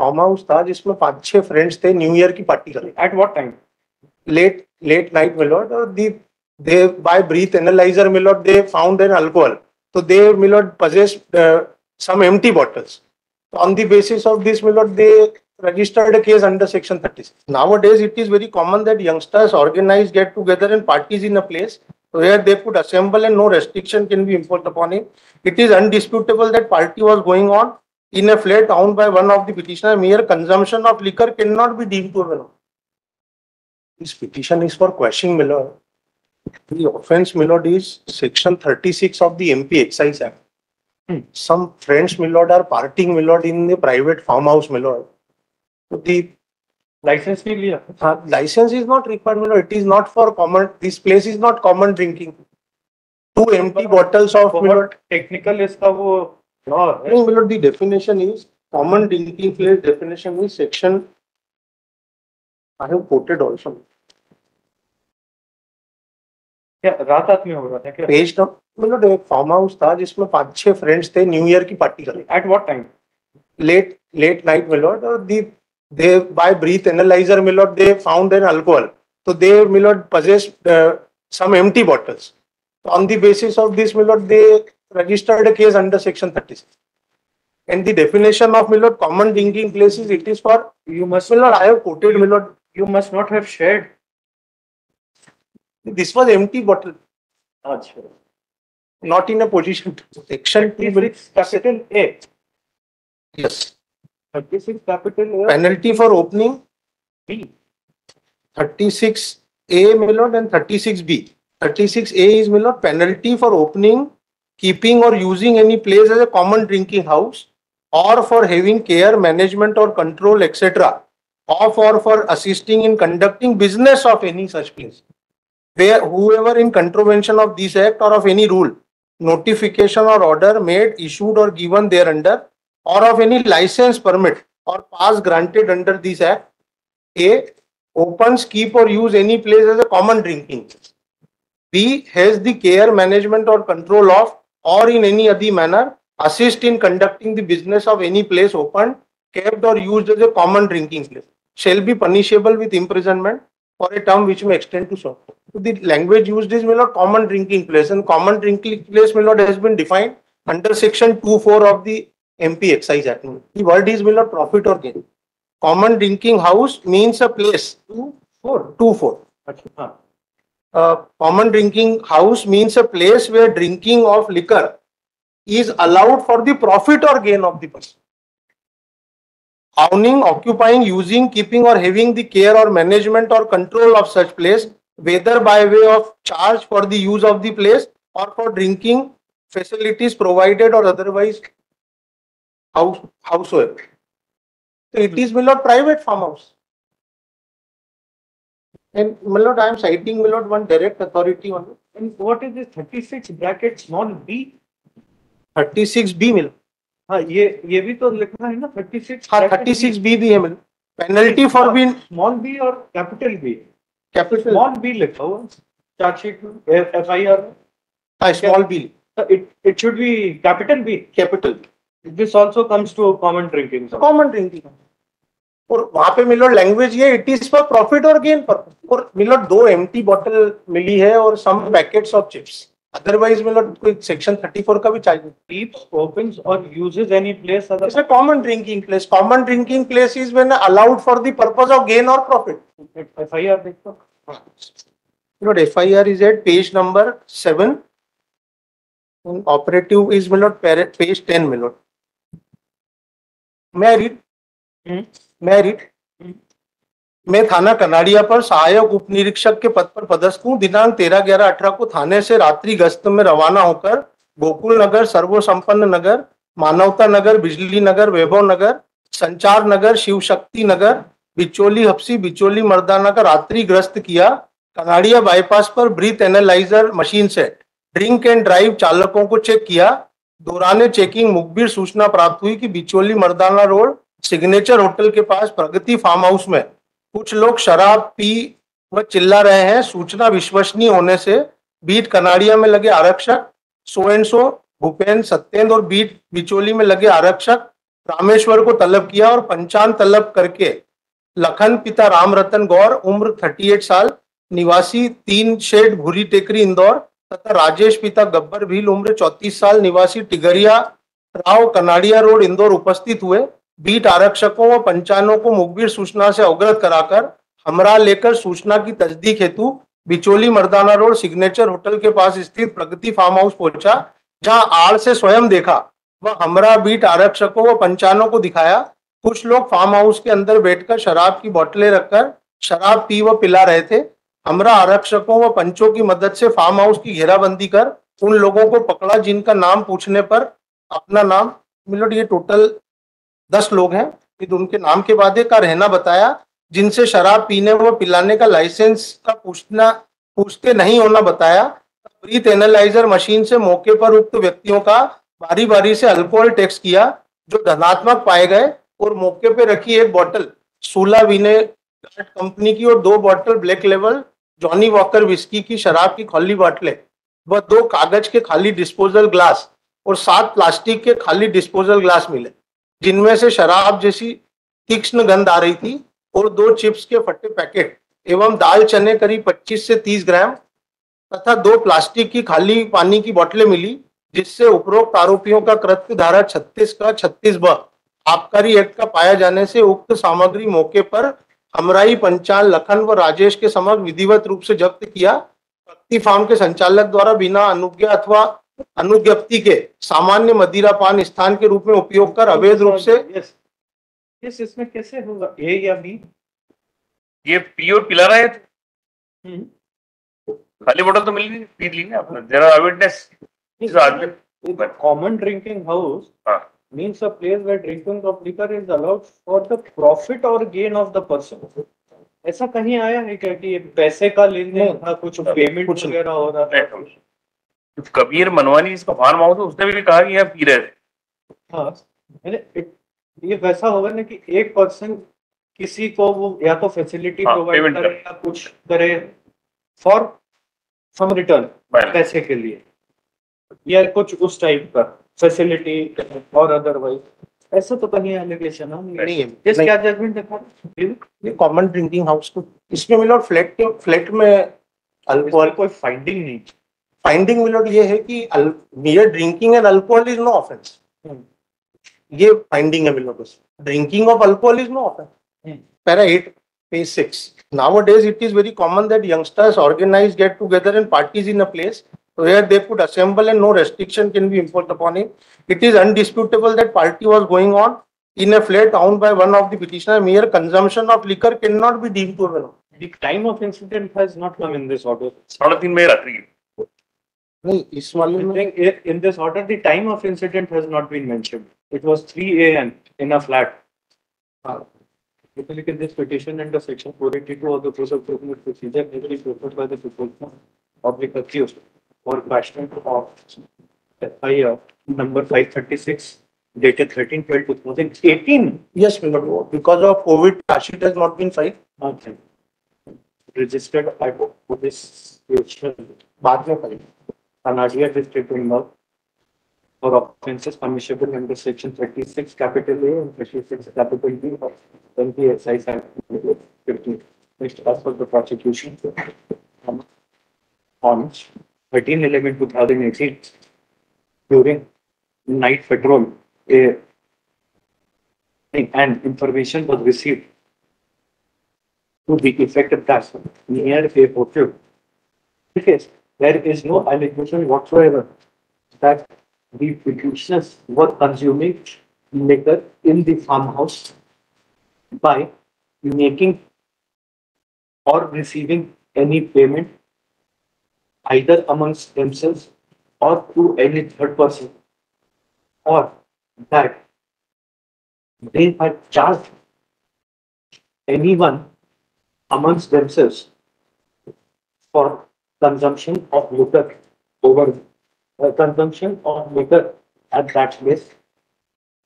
Farm house था जिसमें 5-6 friends थे, न्यू ईयर की पार्टी कर रहे। At what time? Late night, my lord. They by breath analyzer, my lord, they found an alcohol. So they, my lord, possessed some empty bottles. So on the basis of this, my lord, they registered a case under section 36. Nowadays, it is very common that youngsters organize, get together and parties in a place where they could assemble and no restriction can be imposed upon it. It is undisputable that party was going on in a flat owned by one of the petitioner. Mere consumption of liquor cannot be deemed to have been. This petition is for quashing, my lord. The offence, my lord, is section 36 of the MP Excise Act. Some friends, my lord, are partying, my lord, in the private farmhouse, my lord. So the License नहीं लिया? license is not required, my lord. It is not for common. This place is not common drinking. 2 empty bottles of, my lord. Technical इसका वो law है. No, my lord, the definition is common drinking place. Definition is section. I have quoted also. क्या रात में हो रहा था क्या? पेज मतलब एक फार्म हाउस था जिसमें 5-6 फ्रेंड्स थे, न्यू ईयर की पार्टी कर रहे। At what time? Late night, my lord. They by breath analyzer, my lord, they found an alcohol. So they, my lord, possessed some empty bottles. So on the basis of this, my lord, they registered a case under section 36. And the definition of, my lord, common drinking places, it is for, You must, my lord, I have quoted, my lord. you must not have shared. This was empty bottle, अच्छा. not in a position to. Section 2 will. 36 capital A. Yes. 36 capital A. Penalty for opening B. 36A, my lord, and 36B. 36A is, my lord, penalty for opening, keeping or using any place as a common drinking house, or for having care, management or control, etc. of or for assisting in conducting business of any such place. Where whoever in contravention of this act or of any rule, notification or order made, issued or given thereunder, or of any license, permit or pass granted under this act, A, opens, keep or use any place as a common drinking place. B, has the care, management or control of, or in any other manner assist in conducting the business of any place opened, kept or used as a common drinking place, shall be punishable with imprisonment for a term which may extend to so. So the language used is, my lord, common drinking place, and common drinking place, my lord, has been defined under section 2(4) of the MP Excise Act. The word is, my lord, profit or gain. Common drinking house means a place. 2(4). Common drinking house means a place where drinking of liquor is allowed for the profit or gain of the person. Owning, occupying, using, keeping or having the care or management or control of such place, whether by way of charge for the use of the place or for drinking facilities provided or otherwise howsoever. So it is, my lord, private farmhouse. And, my lord, I am citing, my lord, one direct authority on it. And what is this 36 bracket small b? 36B, my lord. हाँ ये भी तो लिखना है ना 36. हाँ 36B भी है, my lord. Penalty for being small b और capital B. capital. Small b लिखा हुआ चार्जशीट में FIR. हाँ small b. It should be capital B. Capital. This also comes to common drinking. Common drinking. और वहां पे मिलो लैंग्वेज ये इट इज फॉर प्रॉफिट और गेन पर्पस. और मिलो 2 एम्प्टी बॉटल मिली है और सम पैकेट्स ऑफ चिप्स. अदरवाइज मिलो कोई सेक्शन 34 का भी चाहिए. Keeps, opens or uses any place other. It's a common drinking place. Common drinking place is when allowed for the purpose of gain or profit. FIR देखो. Miलो FIR is at page number 7. And operative is miलो page 10 मिलो. May I read? मैं थाना कनाड़िया पर सहायक उप निरीक्षक के पद पर पदस्थ हूँ. दिनांक 13/11/18 को थाने से रात्रि गश्त में रवाना होकर गोकुल नगर, सर्वसंपन्न नगर, मानवता नगर, बिजली नगर, वैभव नगर, संचार नगर, शिव शक्ति नगर, बिचौली हप्सी, बिचौली मर्दाना का रात्रि ग्रस्त किया. कनाड़िया बाईपास पर ब्रीथ एनालाइजर मशीन से ड्रिंक एंड ड्राइव चालकों को चेक किया. दौरान चेकिंग मुखबिर सूचना प्राप्त हुई कि बिचौली मर्दाना रोड सिग्नेचर होटल के पास प्रगति फार्म हाउस में कुछ लोग शराब पी व चिल्ला रहे हैं. सूचना विश्वसनीय होने से बीट कनाड़िया में लगे आरक्षक so and so, Bhupen, Satyendra और बीट बिचौली में लगे आरक्षक रामेश्वर को तलब किया और पंचान तलब करके लखन पिता राम रतन गौर उम्र 38 साल निवासी 3 शेड भूरी टेकरी इंदौर तथा राजेश पिता गब्बर भील उम्र 34 साल निवासी टिगरिया राव कनाडिया रोड इंदौर उपस्थित हुए। बीट आरक्षकों व पंचानों को मुखबिर सूचना से अवगत कराकर हमरा लेकर सूचना की तस्दीक हेतु बिचोली मर्दाना रोड सिग्नेचर होटल के पास स्थित प्रगति फार्म हाउस पहुंचा, जहां आड़ से स्वयं देखा वह हमरा बीट आरक्षकों व पंचानों को दिखाया। कुछ लोग फार्म हाउस के अंदर बैठकर शराब की बोतलें रखकर शराब पी व पिला रहे थे। हमरा आरक्षकों व पंचों की मदद से फार्म हाउस की घेराबंदी कर उन लोगों को पकड़ा जिनका नाम पूछने पर अपना नाम मिलोड, ये टोटल 10 लोग हैं, फिर उनके नाम के बाद का रहना बताया, जिनसे शराब पीने व पिलाने का लाइसेंस का पूछते नहीं होना बताया। ब्रीथ एनालाइजर मशीन से मौके पर उक्त व्यक्तियों का बारी बारी से अल्कोहल टेस्ट किया जो धनात्मक पाए गए और मौके पे रखी एक बोतल सूला विनेगार्ड कंपनी की और 2 बोतल black level Johnny walker whisky की शराब की खाली बोतलें व 2 कागज के खाली डिस्पोजल ग्लास और 7 प्लास्टिक के खाली डिस्पोजल ग्लास मिले, जिनमें से शराब जैसी तीक्ष्ण गंध आ रही थी और 2 चिप्स के फटे पैकेट एवं दाल चने करीब 25 से 30 ग्राम तथा 2 प्लास्टिक की खाली पानी की बोतलें मिली, जिससे उपरोक्त आरोपियों का कृत्य धारा 36 का 36 आबकारी एक्ट का पाया जाने से उक्त सामग्री मौके पर हमराई पंचाल लखन व राजेश के समक्ष विधिवत रूप से जब्त किया। प्रगति फार्म के संचालक द्वारा बिना अनुज्ञा अथवा अनुज्ञप्ति के सामान्य मदिरा पान स्थान के रूप में उपयोग कर अवैध रूप से इसमें कैसे होगा ए या बी? ये पी और पिला रहे थे, खाली बोतल तो मिल गई, पी ली ना आपने। देयर आर विटनेस इस आदमी common drinking house means a place where drinking of liquor is allowed for the profit or gain of the person. ऐसा कहीं आया है क्या कि पैसे का लेन देन था, कुछ पेमेंट वगैरह हो रहा था? कबीर मनवानी इसका फार्म हाउस, उसने भी कहा कि यहाँ पी रहे थे। हाँ, ये वैसा होगा ना कि एक पर्सन किसी को वो या तो फैसिलिटी प्रोवाइड करे या कुछ करे फॉर सम रिटर्न पैसे के लिए, या कुछ उस टाइप का फैसिलिटी और अदरवाइज। ऐसा तो कहीं एलिगेशन नहीं है। इस क्या जजमेंट देखा ये कॉमन ड्रिंकिंग हाउस को इसमें मिलोड फ्लैट में अल्कोहल कोई फाइंडिंग नहीं। फाइंडिंग मिलोड ये है कि mere drinking and alcohol is no offence, ये फाइंडिंग है milord. Drinking of alcohol is no offence. Para 8 page 6 nowadays it is very common that youngsters organize get together in parties in a place where they could assemble and no restriction can be imposed upon it. It is undisputable that party was going on in a flat owned by one of the petitioner. Mere consumption of liquor cannot be deemed to have been. The time of incident has not come in this order. 3:30 बजे रात्रि नहीं, इस वाले में in this order the time of incident has not been mentioned. It was 3 a.m. in a flat. If you look at this petition under section 482 of the Code of Criminal Procedure, it is preferred by the proportion of the accused or question of FIR number 536 dated 13/12/2018. yes because of COVID charge has not been filed. Okay. Registered by police station बाद में file Kanadia district Bengal for offences punishable under section 36 capital A and 36 capital B of the Excise Act 15. Next, as for the prosecution on 13/11/2018 during night patrol, and information was received to the effect that near a hotel. Because there is no allegation whatsoever that the petitioners were consuming liquor in the farmhouse by making or receiving any payment either amongst themselves or to any third person, or that they had charged anyone amongst themselves for consumption of liquor over consumption of liquor at that place,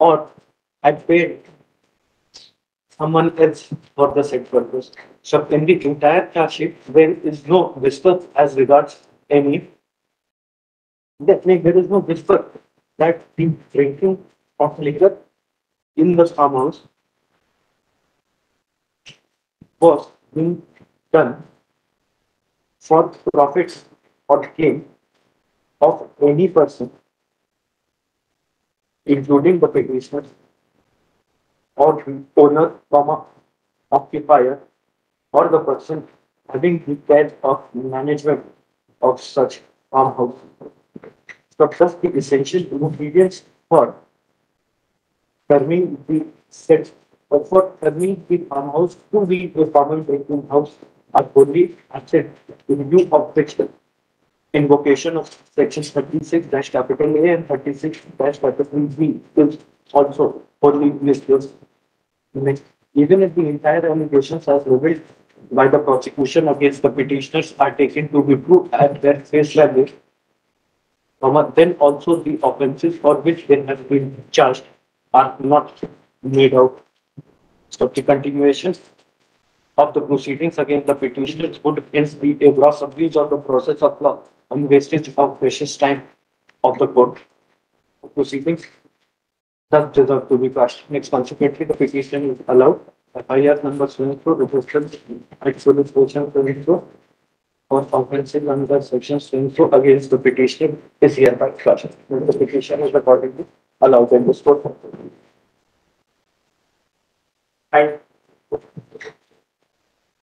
or had paid someone else for the said purpose. So in the entire charge sheet, there is no whisper as regards any. Definitely, there is no whisper that the drinking of liquor in the farmhouse was being done for profits or gain of any person, including the petitioner or the owner, comma, occupier, or the person having the care of management of such farmhouse. So thus the essential ingredients for turning the set for turning the farmhouse to be a farmer making house are only asset in view of which invocation of sections 36 dash capital A and 36 dash capital B is also only listed. Even if the entire allegations as revealed by the prosecution against the petitioners are taken to be true at their face value, then also the offences for which they have been charged are not made out. So the continuation of the proceedings against the petitioners would hence be a gross abuse of the process of law and wastage of precious time of the court. Proceedings thus deserve to be crushed. Next, consequently, the petition is allowed. FIR number 24, resistance at police station 24, or offensive under section 24 against the petitioner is hereby crushed. The petition is accordingly allowed in this court. And